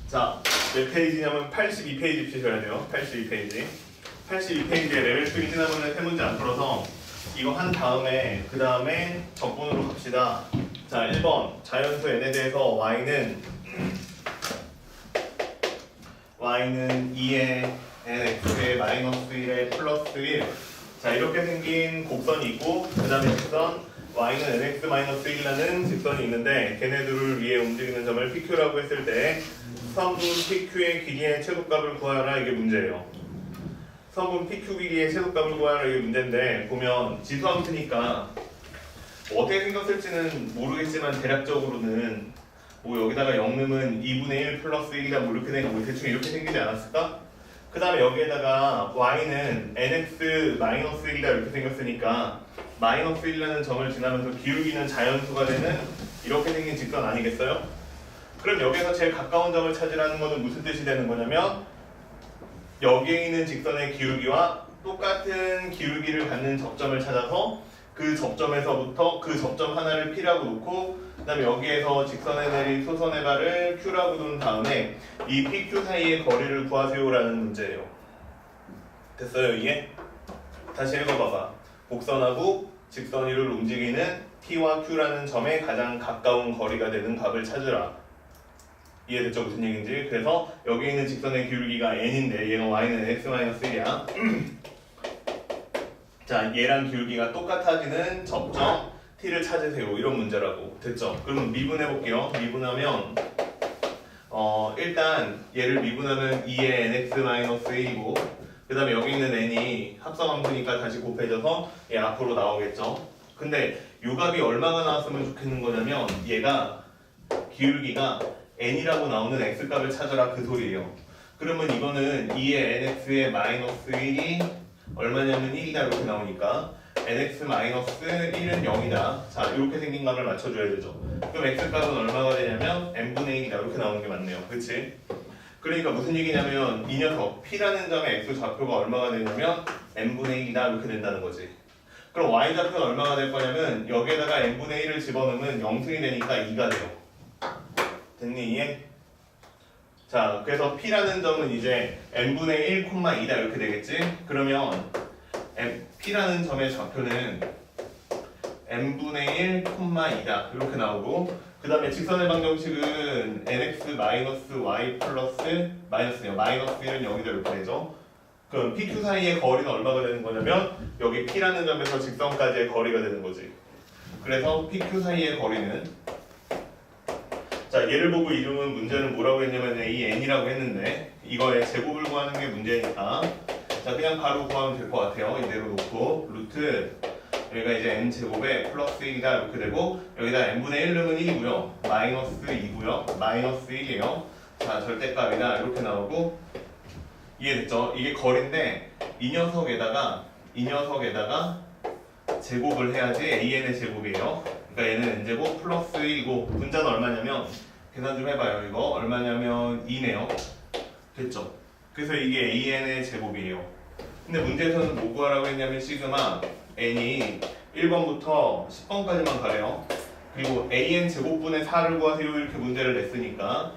자, 몇 페이지냐면 82페이지 펴셔야 돼요. 82페이지. 82페이지에 레벨 2 지나면은 세 문제 안 풀어서 이거 한 다음에 그 다음에 적분으로 갑시다. 자, 1번 자연수 n에 대해서 y는 2에 nx에 마이너스 1에 플러스 1. 자, 이렇게 생긴 곡선이 있고 그 다음에 직선 y는 nx 마이너스 1이라는 직선이 있는데 걔네들을 위해 움직이는 점을 pq라고 했을 때 선분 pq의 길이의 최소값을 구하라, 이게 문제예요. 선분 PQ 길이의 최소값을 구하라, 이게 문제인데 보면 지수함수니까 뭐 어떻게 생겼을지는 모르겠지만 대략적으로는 뭐 여기다가 0 넣으면 2분의 1 플러스 1이다 뭐 이렇게 되는 거 대충 이렇게 생기지 않았을까? 그 다음에 여기에다가 y는 nx 마이너스 1이다 이렇게 생겼으니까 마이너스 1이라는 점을 지나면서 기울기는 자연수가 되는 이렇게 생긴 직선 아니겠어요? 그럼 여기서 제일 가까운 점을 찾으라는 것은 무슨 뜻이 되는 거냐면 여기에 있는 직선의 기울기와 똑같은 기울기를 갖는 접점을 찾아서 그 접점에서부터 그 접점 하나를 P라고 놓고 그 다음에 여기에서 직선에 내린 소선의 발을 Q라고 둔 다음에 이 PQ 사이의 거리를 구하세요라는 문제예요. 됐어요 이게? 다시 읽어봐봐. 곡선하고 직선 위를 움직이는 P와 Q라는 점에 가장 가까운 거리가 되는 값을 찾으라. 이해됐죠? 무슨 얘기인지. 그래서 여기 있는 직선의 기울기가 n인데 얘가 y는 x-1이야. 자, 얘랑 기울기가 똑같아지는 접점 t를 찾으세요. 이런 문제라고. 됐죠? 그러면 미분해볼게요. 미분하면 일단 얘를 미분하면 2의 nx-1이고 그 다음에 여기 있는 n이 합성함수니까 다시 곱해져서 얘 앞으로 나오겠죠? 근데 요 값이 얼마가 나왔으면 좋겠는 거냐면 얘가 기울기가 n이라고 나오는 x값을 찾아라 그 소리예요. 그러면 이거는 2의 nx의 마이너스 1이 얼마냐면 1이다 이렇게 나오니까 nx 마이너스 1은 0이다. 자, 이렇게 생긴 값을 맞춰줘야 되죠. 그럼 x값은 얼마가 되냐면 n분의 1이다 이렇게 나오는 게 맞네요. 그치? 그러니까 무슨 얘기냐면 이 녀석 p라는 점의 x 좌표가 얼마가 되냐면 n분의 1이다 이렇게 된다는 거지. 그럼 y 좌표는 얼마가 될 거냐면 여기에다가 n분의 1을 집어넣으면 0승이 되니까 2가 돼요. 됐니? 이해? 자, 그래서 P라는 점은 이제 n분의 1,2다 이렇게 되겠지? 그러면 P라는 점의 좌표는 n분의 1,2다 이렇게 나오고 그 다음에 직선의 방정식은 nx 마이너스 y 플러스 마이너스요. 마이너스 1은 0이다 이렇게 되죠? 그럼 PQ 사이의 거리는 얼마가 되는 거냐면 여기 P라는 점에서 직선까지의 거리가 되는 거지. 그래서 PQ 사이의 거리는 자, 얘를 보고 이름은 문제는 뭐라고 했냐면 이 n이라고 했는데 이거의 제곱을 구하는 게 문제니까 자, 그냥 바로 구하면 될 것 같아요. 이대로 놓고 루트 여기가 이제 n제곱에 플러스 1이다 이렇게 되고 여기다 n분의 1 넣으면 1이고요 마이너스 2고요 마이너스 1이에요. 자, 절대값이다 이렇게 나오고 이해됐죠? 이게 거리인데 이 녀석에다가 제곱을 해야지 an의 제곱이에요. 그러니까 얘는 n제곱 플러스 1이고 분자는 얼마냐면 계산 좀 해봐요. 이거 얼마냐면 2네요. 됐죠? 그래서 이게 an의 제곱이에요. 근데 문제에서는 뭐 구하라고 했냐면 시그마 n이 1번부터 10번까지만 가래요. 그리고 an 제곱분의 4를 구하세요 이렇게 문제를 냈으니까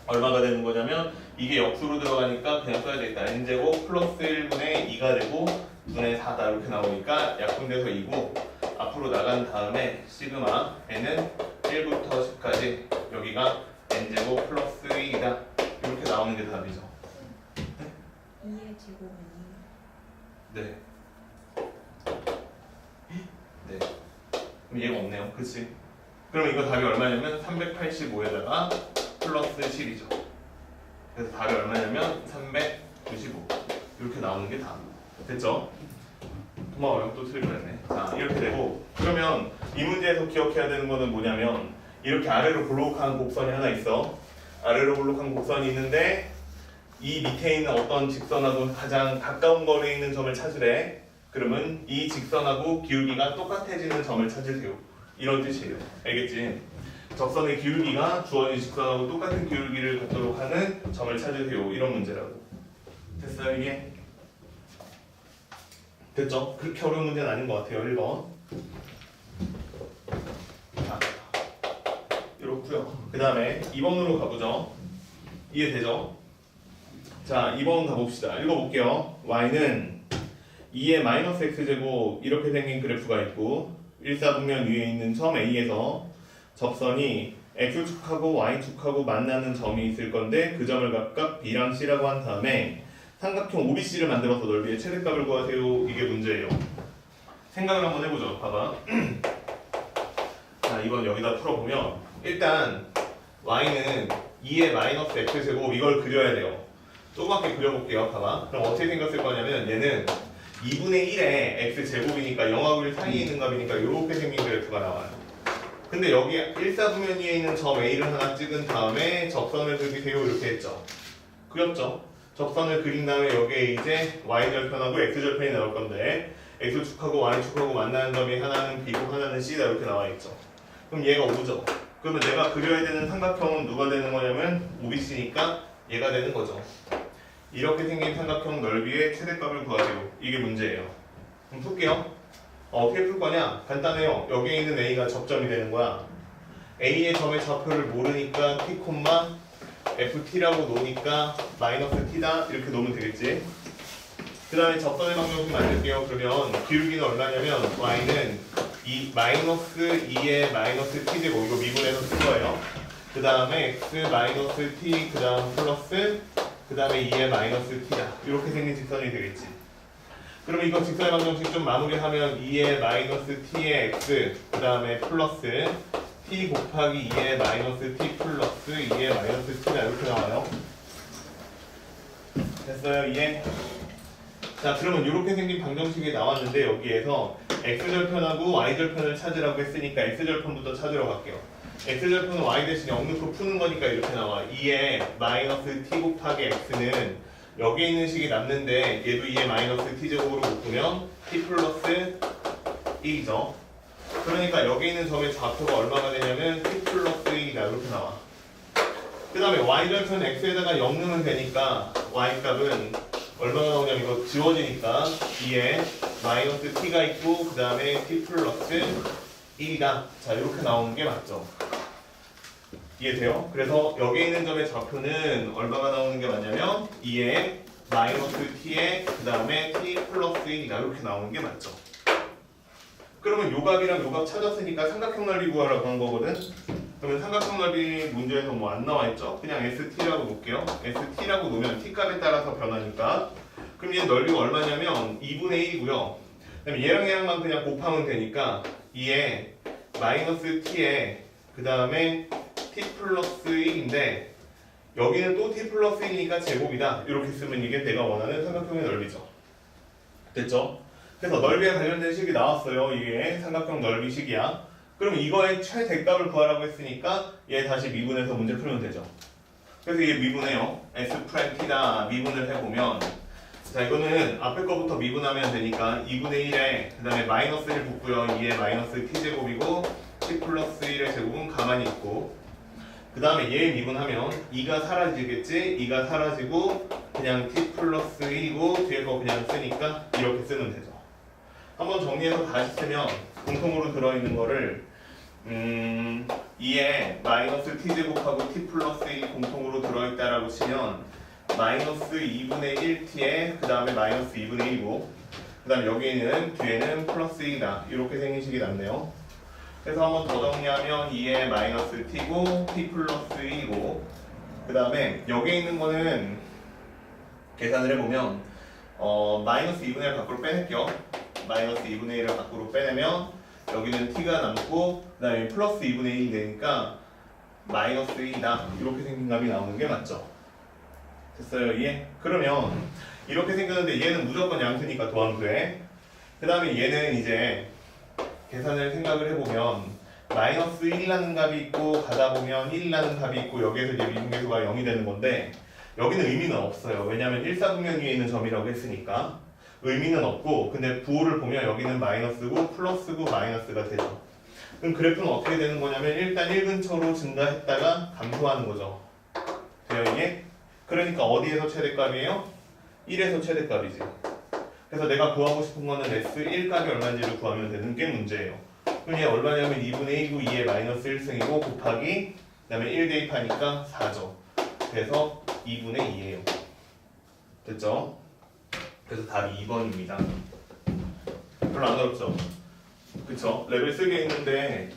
얼마가 되는 거냐면 이게 역수로 들어가니까 그냥 써야 되겠다. n제곱 플러스 1분의 2가 되고 분의 4다 이렇게 나오니까 약분돼서 2고 앞으로 나간 다음에 시그마 n은 1부터 10까지 여기가 n제곱 플러스 1이다 이렇게 나오는 게 답이죠. 2의 제곱은 2. 네. 네. 그럼 얘가 없네요. 그치? 그럼 이거 답이 얼마냐면 385에다가 플러스 7이죠. 그래서 답이 얼마냐면 395 이렇게 나오는 게 답. 됐죠? 고마워요. 또 틀렸네. 자, 이렇게 되고 그러면 이 문제에서 기억해야 되는 거는 뭐냐면 이렇게 아래로 볼록한 곡선이 하나 있어. 아래로 볼록한 곡선이 있는데 이 밑에 있는 어떤 직선하고 가장 가까운 거리에 있는 점을 찾으래. 그러면 이 직선하고 기울기가 똑같아지는 점을 찾으세요. 이런 뜻이에요. 알겠지? 적선의 기울기가 주어진 직선하고 똑같은 기울기를 갖도록 하는 점을 찾으세요. 이런 문제라고. 됐어요 이게? 됐죠? 그렇게 어려운 문제는 아닌 것 같아요. 1번. 자, 이렇게 좋고요. 그 다음에 2번으로 가보죠. 이해되죠? 자, 2번 가봅시다. 읽어볼게요. y는 2의 마이너스 x제곱 이렇게 생긴 그래프가 있고 일사분면 위에 있는 점 A에서 접선이 x축하고 y축하고 만나는 점이 있을 건데 그 점을 각각 b랑 c라고 한 다음에 삼각형 OBC를 만들어서 넓이의 최대값을 구하세요. 이게 문제예요. 생각을 한번 해보죠. 봐봐. 자, 이건 여기다 풀어보면 일단 y는 2의 마이너스 x제곱 이걸 그려야 돼요. 조그맣게 그려볼게요. 봐봐. 그럼 어떻게 생겼을 거냐면 얘는 2분의 1의 x제곱이니까 0하고 1 사이에 있는 값이니까 이렇게 생긴 그래프가 나와요. 근데 여기 일사분면 위에 있는 점 A를 하나 찍은 다음에 접선을 그리세요. 이렇게 했죠. 그렸죠? 접선을 그린 다음에 여기에 이제 y절편하고 x절편이 나올 건데 x축하고 y축하고 만나는 점이 하나는 b고 하나는 c다 이렇게 나와 있죠. 그럼 얘가 5죠. 그러면 내가 그려야 되는 삼각형은 누가 되는 거냐면 OBC니까 얘가 되는 거죠. 이렇게 생긴 삼각형 넓이의 최대값을 구하세요. 이게 문제예요. 그럼 풀게요. 어떻게 풀 거냐? 간단해요. 여기에 있는 A가 접점이 되는 거야. A의 점의 좌표를 모르니까 t, ft라고 놓으니까 마이너스 t다 이렇게 놓으면 되겠지. 그 다음에 접선의 방정식 만들게요. 그러면 기울기는 얼마냐면 y는 이 마이너스 2의 마이너스 t제곱 이거 미분해서 쓸 거예요. 그 다음에 x 마이너스 t 그 다음 플러스 그 다음에 2의 마이너스 t다 이렇게 생긴 직선이 되겠지. 그러면 이거 직선의 방정식 좀 마무리하면 2의 마이너스 t의 x 그 다음에 플러스 t 곱하기 2의 마이너스 t 플러스 2의 마이너스 t다 이렇게 나와요. 됐어요? 이해? 자, 그러면 이렇게 생긴 방정식이 나왔는데 여기에서 x절편하고 y절편을 찾으라고 했으니까 x절편부터 찾으러 갈게요. x절편은 y 대신에 억누고 푸는 거니까 이렇게 나와. 2의 마이너스 t 곱하기 x는 여기 있는 식이 남는데 얘도 2의 마이너스 t제곱으로 묶으면 t 플러스 1이죠. 그러니까 여기 있는 점의 좌표가 얼마가 되냐면 t 플러스 1이다 이렇게 나와. 그 다음에 y절편 x에다가 0 넣으면 되니까 y값은 얼마가 나오냐면 이거 지워지니까 2에 마이너스 t가 있고 그 다음에 t 플러스 1이다. 자 이렇게 나오는 게 맞죠. 이해돼요? 그래서 여기 있는 점의 좌표는 얼마가 나오는 게 맞냐면 2에 마이너스 t에 그 다음에 t 플러스 1이다 이렇게 나오는 게 맞죠. 그러면 요 값이랑 요 값 찾았으니까 삼각형 넓이 구하라고 한 거거든. 그러면 삼각형 넓이 문제에서 뭐 안 나와 있죠? 그냥 ST라고 놓을게요. ST라고 놓으면 T 값에 따라서 변하니까. 그럼 얘 넓이가 얼마냐면 2분의 1이고요. 그다음에 얘랑만 그냥 곱하면 되니까 2에 마이너스 T에 그 다음에 T 플러스 1인데 여기는 또 T 플러스 1이니까 제곱이다. 이렇게 쓰면 이게 내가 원하는 삼각형의 넓이죠. 됐죠? 그래서 넓이에 관련된 식이 나왔어요. 이게 삼각형 넓이 식이야. 그럼 이거의 최대값을 구하라고 했으니까 얘 다시 미분해서 문제 풀면 되죠. 그래서 얘 미분해요. S'T다 미분을 해보면 자 이거는 앞에 거부터 미분하면 되니까 2분의 1에 그 다음에 마이너스를 붙고요. 2의 마이너스 t제곱이고 t 플러스 1의 제곱은 가만히 있고 그 다음에 얘 미분하면 2가 사라지겠지? 2가 사라지고 그냥 t 플러스 1이고 뒤에 거 그냥 쓰니까 이렇게 쓰면 되죠. 한번 정리해서 다시 쓰면 공통으로 들어있는 거를 2에 마이너스 t제곱하고 t 플러스 1이 공통으로 들어있다라고 치면 마이너스 2분의 1t에 그 다음에 마이너스 2분의 1이고 그 다음에 여기는 뒤에는 플러스 1이다 이렇게 생긴 식이 남네요. 그래서 한번 더 정리하면 2에 마이너스 t고 t 플러스 1이고 그 다음에 여기 있는 거는 계산을 해보면 마이너스 2분의 1을 밖으로 빼낼게요. 마이너스 2분의 1을 밖으로 빼내면 여기는 t가 남고 그 다음에 플러스 2분의 1이 되니까 마이너스 1이다 이렇게 생긴 값이 나오는 게 맞죠. 됐어요? 이해? 그러면 이렇게 생겼는데 얘는 무조건 양수니까 도함수에 그 다음에 얘는 이제 계산을 생각을 해보면 마이너스 1이라는 값이 있고 가다 보면 1이라는 값이 있고 여기에서 이제 미분계수가 0이 되는 건데 여기는 의미는 없어요. 왜냐하면 1사분면 위에 있는 점이라고 했으니까 의미는 없고 근데 부호를 보면 여기는 마이너스고 플러스고 마이너스가 되죠. 그럼 그래프는 어떻게 되는 거냐면 일단 1 근처로 증가했다가 감소하는 거죠. 돼요 이게? 그러니까 어디에서 최대값이에요? 1에서 최대값이지. 그래서 내가 구하고 싶은 거는 S1 값이 얼마인지를 구하면 되는 게 문제예요. 그럼 얘 얼마냐면 2분의 1이고 2의 마이너스 1승이고 곱하기 그다음에 1 대입하니까 4죠. 그래서 2분의 2예요. 됐죠? 그래서 답이 2번입니다. 별로 안 어렵죠? 그쵸? 레벨 쓰게 있는데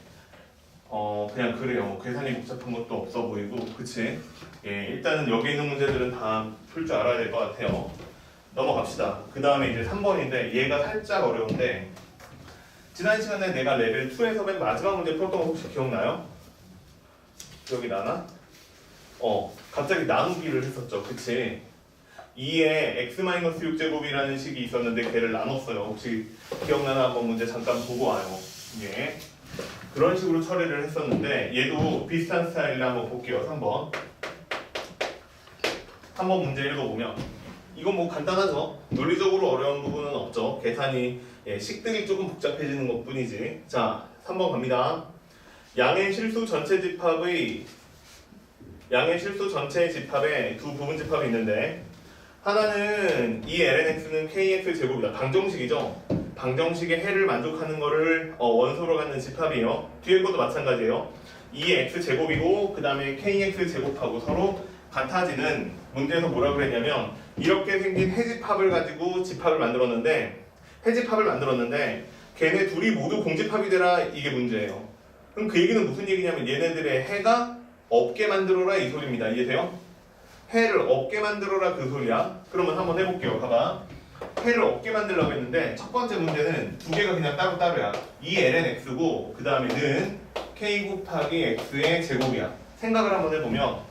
그냥 그래요. 계산이 복잡한 것도 없어 보이고, 그치? 예, 일단은 여기 있는 문제들은 다 풀 줄 알아야 될 것 같아요. 넘어갑시다. 그 다음에 이제 3번인데 얘가 살짝 어려운데, 지난 시간에 내가 레벨 2에서 맨 마지막 문제 풀었던 거 혹시 기억나요? 기억이 나나? 갑자기 나누기를 했었죠. 그치? 2에 x-6제곱이라는 식이 있었는데 걔를 나눴어요. 혹시 기억나나 한번 문제 잠깐 보고 와요. 예. 그런 식으로 처리를 했었는데 얘도 비슷한 스타일로 한번 볼게요. 3번. 한번 문제 읽어보면 이건 뭐 간단하죠. 논리적으로 어려운 부분은 없죠. 계산이 식들이 조금 복잡해지는 것 뿐이지. 자, 3번 갑니다. 양의 실수 전체 집합의 두 부분 집합이 있는데, 하나는 이 lnx는 kx 제곱이다. 방정식이죠. 방정식의 해를 만족하는 거를 원소로 갖는 집합이에요. 뒤에 것도 마찬가지예요. 2의 x 제곱이고 그 다음에 kx 제곱하고 서로 같아지는, 문제에서 뭐라 그랬냐면 이렇게 생긴 해집합을 가지고 집합을 만들었는데 걔네 둘이 모두 공집합이 되라, 이게 문제예요. 그럼 그 얘기는 무슨 얘기냐면 얘네들의 해가 없게 만들어라, 이 소리입니다. 이해돼요? 해를 없게 만들어라, 그 소리야. 그러면 한번 해볼게요. 봐봐. 해를 없게 만들려고 했는데 첫 번째 문제는 두 개가 그냥 따로따로야. 이 lnx고 그 다음에는 k 곱하기 x의 제곱이야. 생각을 한번 해보면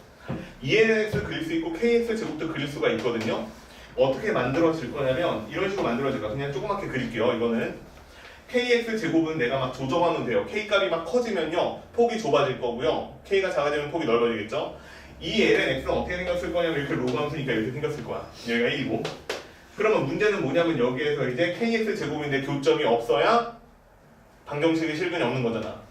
2lnx 그릴 수 있고 kx 제곱도 그릴 수가 있거든요. 어떻게 만들어질 거냐면 이런 식으로 만들어질 거야. 그냥 조그맣게 그릴게요. 이거는 kx 제곱은 내가 막 조정하면 돼요. k 값이 막 커지면요 폭이 좁아질 거고요. k가 작아지면 폭이 넓어지겠죠. 이 lnx는 어떻게 생겼을 거냐면 이렇게 로그함수니까 이렇게 생겼을 거야. 여기가 1이고. 그러면 문제는 뭐냐면 여기에서 이제 kx 제곱인데 교점이 없어야 방정식의 실근이 없는 거잖아.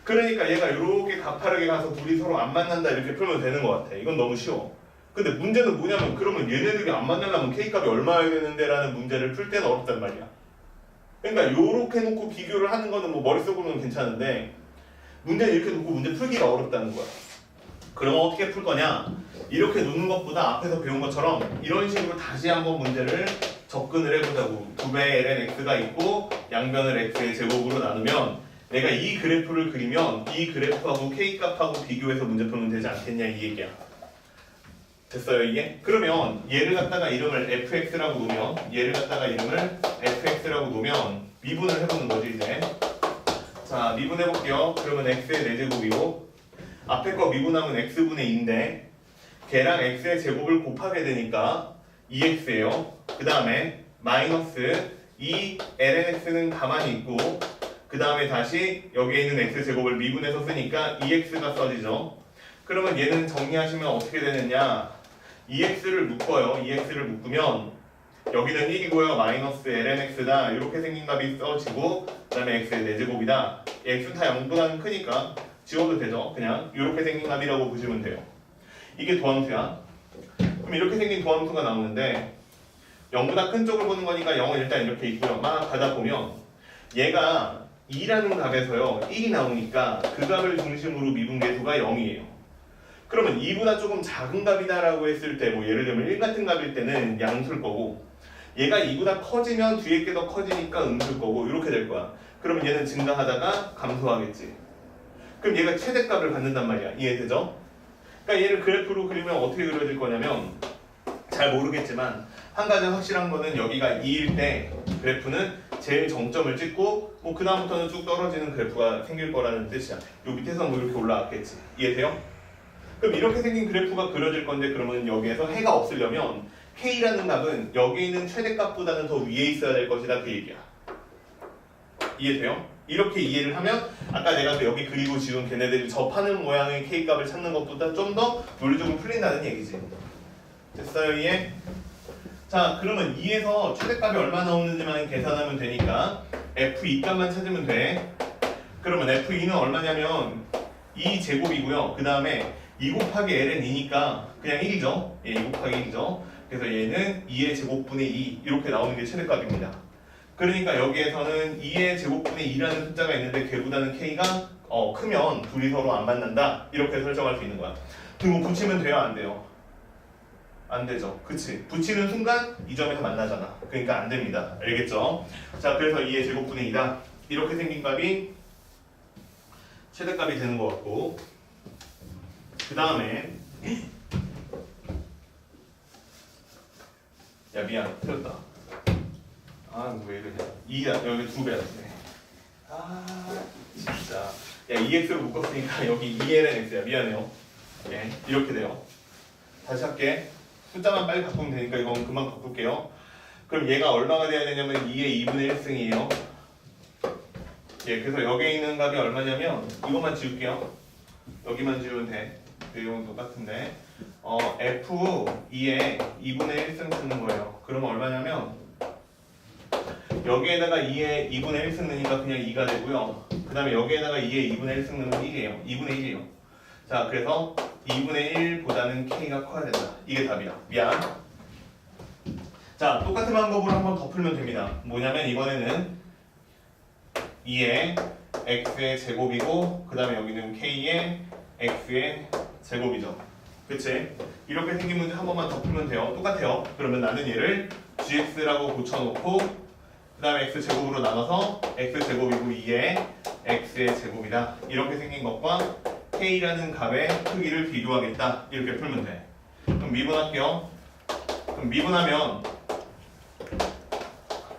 그러니까 얘가 이렇게 가파르게 가서 둘이 서로 안 만난다, 이렇게 풀면 되는 것 같아. 이건 너무 쉬워. 근데 문제는 뭐냐면 그러면 얘네들이 안 만나려면 k값이 얼마여야 되는데 라는 문제를 풀 때는 어렵단 말이야. 그러니까 요렇게 놓고 비교를 하는 거는 뭐 머릿속으로는 괜찮은데 문제는 이렇게 놓고 문제 풀기가 어렵다는 거야. 그러면 어떻게 풀 거냐? 이렇게 놓는 것보다 앞에서 배운 것처럼 이런 식으로 다시 한번 문제를 접근을 해보자고. 2배의 lnx가 있고 양변을 x의 제곱으로 나누면 내가 이 그래프를 그리면 이 그래프하고 k값하고 비교해서 문제 풀면 되지 않겠냐, 이 얘기야. 됐어요 이게? 그러면 얘를 갖다가 이름을 fx라고 놓으면 미분을 해보는 거지 이제. 자, 미분해볼게요. 그러면 x의 4제곱이고 앞에 거 미분하면 x분의 2인데 걔랑 x의 제곱을 곱하게 되니까 2x예요. 그 다음에 마이너스 이 lnx는 가만히 있고 그 다음에 다시 여기에 있는 x제곱을 미분해서 쓰니까 2x가 써지죠. 그러면 얘는 정리하시면 어떻게 되느냐, 2x를 묶어요. 2x를 묶으면 여기는 1이고요 마이너스 lnx다 이렇게 생긴 값이 써지고 그 다음에 x의 4제곱이다. x는 다 0보다는 크니까 지워도 되죠. 그냥 이렇게 생긴 값이라고 보시면 돼요. 이게 도함수야. 그럼 이렇게 생긴 도함수가 나오는데 0보다 큰 쪽을 보는 거니까 0은 일단 이렇게 있고요. 막 가다 보면 얘가 2라는 값에서요 1이 나오니까 그 값을 중심으로 미분계수가 0이에요. 그러면 2보다 조금 작은 값이다 라고 했을 때 뭐 예를 들면 1 같은 값일 때는 양수일 거고 얘가 2보다 커지면 뒤에 게 더 커지니까 음수일 거고 이렇게 될 거야. 그러면 얘는 증가하다가 감소하겠지. 그럼 얘가 최대값을 갖는단 말이야. 이해되죠? 그러니까 얘를 그래프로 그리면 어떻게 그려질 거냐면 잘 모르겠지만 한 가지 확실한 거는 여기가 2일 때 그래프는 제일 정점을 찍고 뭐 그 다음부터는 쭉 떨어지는 그래프가 생길 거라는 뜻이야. 요 밑에서는 뭐 이렇게 올라왔겠지. 이해돼요? 그럼 이렇게 생긴 그래프가 그려질 건데 그러면 여기에서 해가 없으려면 k라는 값은 여기 있는 최대값보다는 더 위에 있어야 될 것이다, 그 얘기야. 이해돼요? 이렇게 이해를 하면 아까 내가 여기 그리고 지운 걔네들이 접하는 모양의 k값을 찾는 것보다 좀 더 논리적으로 풀린다는 얘기지. 됐어요, 이해? 자, 그러면 2에서 최대값이 얼마 나오는지만 계산하면 되니까 f2 값만 찾으면 돼. 그러면 f2는 얼마냐면 2제곱이고요. 그 다음에 2 곱하기 ln 2니까 그냥 1이죠. 예, 2 곱하기 1이죠. 그래서 얘는 2의 제곱분의 2 이렇게 나오는 게 최대값입니다. 그러니까 여기에서는 2의 제곱분의 2라는 숫자가 있는데 걔보다는 k가 크면 둘이 서로 안 만난다 이렇게 설정할 수 있는 거야. 그리고 붙이면 돼요 안 돼요? 안 되죠. 그치? 붙이는 순간 이 점에서 만나잖아. 그러니까 안 됩니다. 알겠죠? 자, 그래서 2의 제곱분의 2다. 이렇게 생긴 값이 최대값이 되는 것 같고, 그 다음에 야 미안 틀렸다. 아 왜 이러냐. 2야 여기 2배야 돼. 아 진짜. 야 2x로 묶었으니까 여기 2ln x야. 미안해요. 예, 이렇게 돼요. 다시 할게. 숫자만 빨리 바꾸면 되니까 이건 금방 바꿀게요. 그럼 얘가 얼마가 돼야 되냐면 2의 2분의 1승이에요. 예, 그래서 여기에 있는 값이 얼마냐면 이것만 지울게요. 여기만 지우면 돼. 내용은 똑같은데 f2의 2분의 1승 쓰는 거예요. 그러면 얼마냐면 여기에다가 2의 2분의 1승 넣으니까 그냥 2가 되고요. 그 다음에 여기에다가 2의 2분의 1승 넣으면 1이에요. 2분의 1이에요. 자, 그래서 2분의 1보다는 k가 커야 된다. 이게 답이야. 미안. 자, 똑같은 방법으로 한번 더 풀면 됩니다. 뭐냐면 이번에는 2의 x의 제곱이고 그 다음에 여기는 k의 x의 제곱이죠. 그치? 이렇게 생긴 문제 한 번만 더 풀면 돼요. 똑같아요. 그러면 나는 얘를 gx라고 고쳐놓고 그 다음에 x제곱으로 나눠서 x제곱이고 2의 x의 제곱이다. 이렇게 생긴 것과 k라는 값의 크기를 비교하겠다. 이렇게 풀면 돼. 그럼 미분할게요. 그럼 미분하면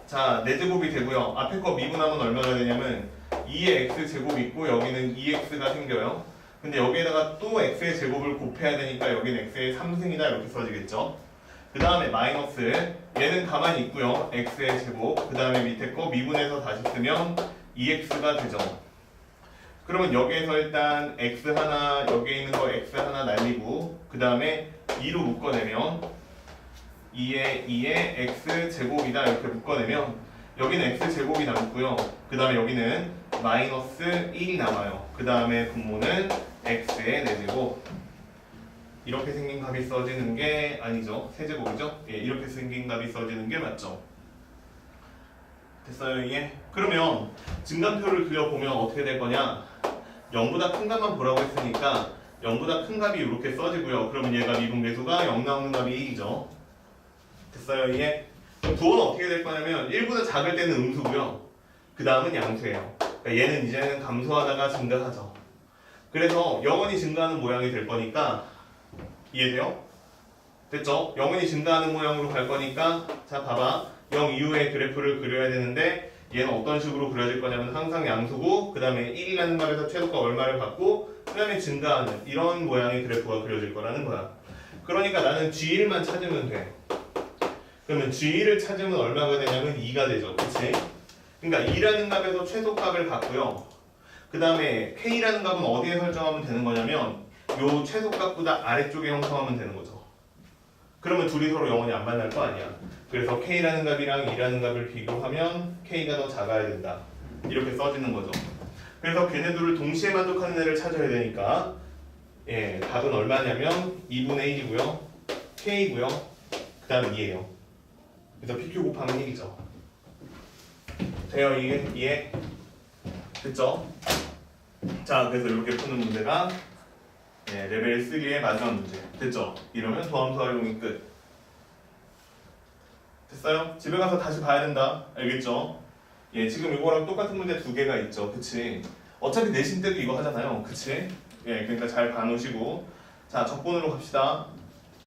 자 4제곱이 되고요. 앞에 거 미분하면 얼마가 되냐면 2의 x제곱이 있고 여기는 2x가 생겨요. 근데 여기에다가 또 x의 제곱을 곱해야 되니까 여기는 x의 3승이다 이렇게 써지겠죠. 그 다음에 마이너스 얘는 가만히 있고요. x의 제곱 그 다음에 밑에 거 미분해서 다시 쓰면 2x가 되죠. 그러면 여기에서 일단 x 하나 여기에 있는 거 x 하나 날리고 그 다음에 2로 묶어내면 2의 x 제곱이다 이렇게 묶어내면 여기는 x 제곱이 남고요. 그 다음에 여기는 마이너스 1이 남아요. 그 다음에 분모는 x의 4제곱. 이렇게 생긴 값이 써지는 게 아니죠. 세제곱이죠. 예, 이렇게 생긴 값이 써지는 게 맞죠. 됐어요 이게? 그러면 증감표를 그려보면 어떻게 될 거냐? 0보다 큰 값만 보라고 했으니까 0보다 큰 값이 이렇게 써지고요. 그러면 얘가 미분계수가 0 나오는 값이 1이죠. 됐어요 이게? 그럼 부호는 어떻게 될 거냐면 1보다 작을 때는 음수고요. 그 다음은 양수예요. 그러니까 얘는 이제는 감소하다가 증가하죠. 그래서 영원히 증가하는 모양이 될 거니까 이해돼요? 됐죠? 영원히 증가하는 모양으로 갈 거니까 자 봐봐 0 이후에 그래프를 그려야 되는데 얘는 어떤 식으로 그려질 거냐면 항상 양수고 그 다음에 1이라는 값에서 최소값 얼마를 받고 그 다음에 증가하는 이런 모양의 그래프가 그려질 거라는 거야. 그러니까 나는 G1만 찾으면 돼. 그러면 G1을 찾으면 얼마가 되냐면 2가 되죠. 그치? 그러니까 2라는 값에서 최소값을 받고요. 그 다음에 K라는 값은 어디에 설정하면 되는 거냐면 요 최소값보다 아래쪽에 형성하면 되는 거죠. 그러면 둘이 서로 영원히 안 만날 거 아니야. 그래서 K라는 값이랑 2라는 값을 비교하면 K가 더 작아야 된다. 이렇게 써지는 거죠. 그래서 걔네들을 동시에 만족하는 애를 찾아야 되니까 예, 답은 얼마냐면 2분의 1이고요. K고요. 그 다음 2예요. 그래서 PQ 곱하면 1이죠. 돼요? 이해? 됐죠? 자, 그래서 이렇게 푸는 문제가 예, 레벨 3의 마지막 문제. 됐죠? 이러면 도함수 활용이 끝. 됐어요? 집에 가서 다시 봐야 된다. 알겠죠? 예, 지금 이거랑 똑같은 문제 2개가 있죠. 그치? 어차피 내신 때도 이거 하잖아요. 그치? 예, 그러니까 잘 봐놓으시고. 자, 적분으로 갑시다.